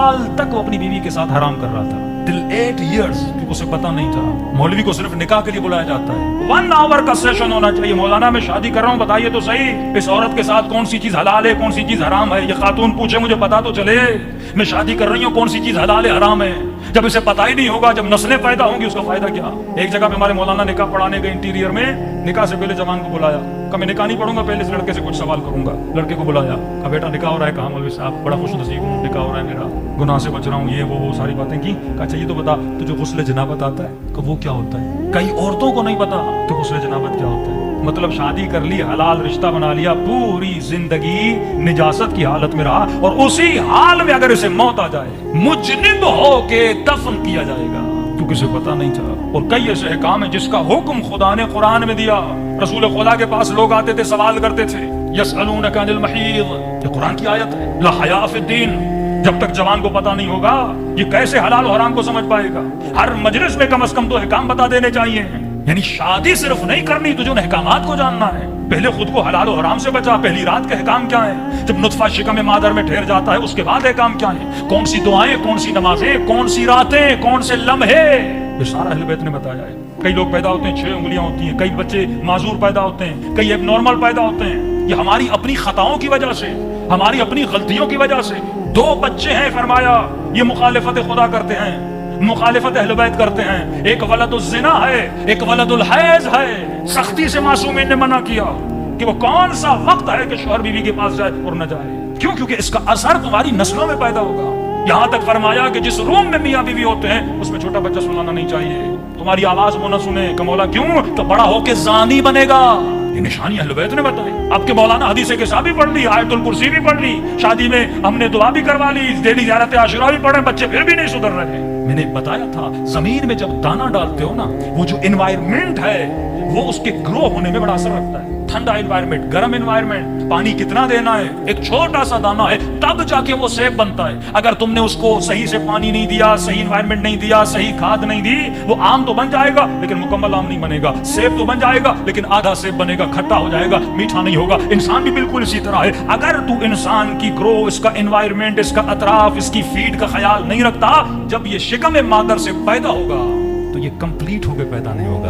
साल तक वो अपनी बीवी के साथ हराम कर रहा था, till 8 years, क्योंकि उसे पता नहीं था। मौलवी को सिर्फ निकाह के लिए बुलाया जाता है, 1 आवर का सेशन होना चाहिए। मौलाना मैं शादी कर रहा हूँ, बताइए तो सही इस औरत के साथ कौन सी चीज हलाल है, कौन सी चीज हराम है। ये खातून पूछे मुझे पता तो चले, मैं शादी कर रही हूँ, कौन सी चीज हलाल है हराम है। जब इसे पता ही नहीं होगा, जब नस्लें पैदा होंगी, उसका फायदा क्या। एक जगह पे हमारे मौलाना निकाह पढ़ाने गए इंटीरियर में, निकाह से पहले जवान को बुलाया, कहा मैं निकाह नहीं पढ़ूंगा, पहले इस लड़के से कुछ सवाल करूंगा। लड़के को बुलाया, कहा बेटा निकाह हो रहा है। कहा मौलवी साहब बड़ा खुश नसीब हूँ, निकाह हो रहा है मेरा, गुनाह से बच रहा हूँ, ये वो सारी बातें की। कहा अच्छा ये तो बता तुझे गुस्ल जनाबत आता है। कहा वो क्या होता है। कई औरतों को नहीं पता कि गुस्ल जनाबत क्या होता है। मतलब शादी कर ली, हलाल रिश्ता बना लिया, पूरी जिंदगी निजासत की हालत में रहा, और उसी हाल में अगर इसे मौत आ जाए, मुजनिब होके दफन किया जाएगा, क्योंकि इसे पता नहीं था। और कई ऐसे अहकाम है जिसका हुक्म खुदा ने कुरान में दिया। रसूल खुदा के पास लोग आते थे, सवाल करते थे, यसअलूनका अनिल महीद, ये कुरान की आयत है, ला हया फिद्दीन। जब तक जवान को पता नहीं होगा, ये कैसे हलाल और हराम को समझ पाएगा। हर मजलिस में कम से कम तो अहकाम बता देने चाहिए। यानी शादी सिर्फ नहीं करनी, तुझे उन अहकामात को जानना है। पहले खुद को हलाल और हराम से बचा, पहली रात के अहकाम क्या है, जब नुत्फा शिकम मादर में ठहर जाता है उसके बाद अहकाम क्या है, कौन सी दुआएं, कौन सी नमाजें, कौन सी रातें, कौन से लम्हे, ये सारा अहले बैत ने बताया है। कई लोग पैदा होते हैं 6 उंगलियां होती हैं, कई बच्चे माजूर पैदा होते हैं, कई एबनॉर्मल पैदा होते हैं। ये हमारी अपनी खताओं की वजह से, हमारी अपनी गलतियों की वजह से। 2 बच्चे हैं, फरमाया ये मुखालिफत खुदा करते हैं, मुखालिफत अहले बैत करते हैं। एक वलदुल ज़िना है, एक वलदुल हैज़ है। सख्ती से मासूमीन ने मना किया कि वो कौन सा वक्त है कि शौहर बीवी के पास जाए और न जाए। क्यों? क्योंकि इसका असर तुम्हारी नस्लों में पैदा होगा। यहाँ तक फरमाया कि जिस रूम में मियाँ बीवी होते हैं उसमें छोटा बच्चा सुनाना नहीं चाहिए, तुम्हारी आवाज वो न सुने। कमौला क्यों? तो बड़ा होके ज़ानी बनेगा। ये निशानी अहले बैत ने बताई। आपके मौलाना हदीस के साथ भी पढ़ ली, आयतुल कुर्सी भी पढ़ ली, शादी में हमने दुआ भी करवा ली, डेली ज़ियारत आशुरा भी पढ़े, बच्चे फिर भी नहीं सुधर रहे। मैंने बताया था, जमीन में जब दाना डालते हो ना, वो जो एनवायरमेंट है वो उसके ग्रो होने में बड़ा असर रखता है। ठंडा एनवायरमेंट, गर्म एनवायरमेंट, पानी कितना देना है, एक छोटा सा दाना है तब जाके वो सेब बनता है। अगर तुमने उसको सही से पानी नहीं दिया, सही एनवायरमेंट नहीं दिया, सही खाद नहीं दी, वो आम तो बन जाएगा लेकिन मुकम्मल आम नहीं बनेगा। सेब तो बन जाएगा लेकिन आधा सेब बनेगा, खट्टा हो जाएगा, मीठा नहीं होगा। इंसान भी बिल्कुल इसी तरह है। अगर तू इंसान की ग्रो, इसका एनवायरमेंट, इसका अतराफ, इसकी फीड का ख्याल नहीं रखता, जब ये शिकम मादर से पैदा होगा तो ये कंप्लीट होकर पैदा नहीं होगा।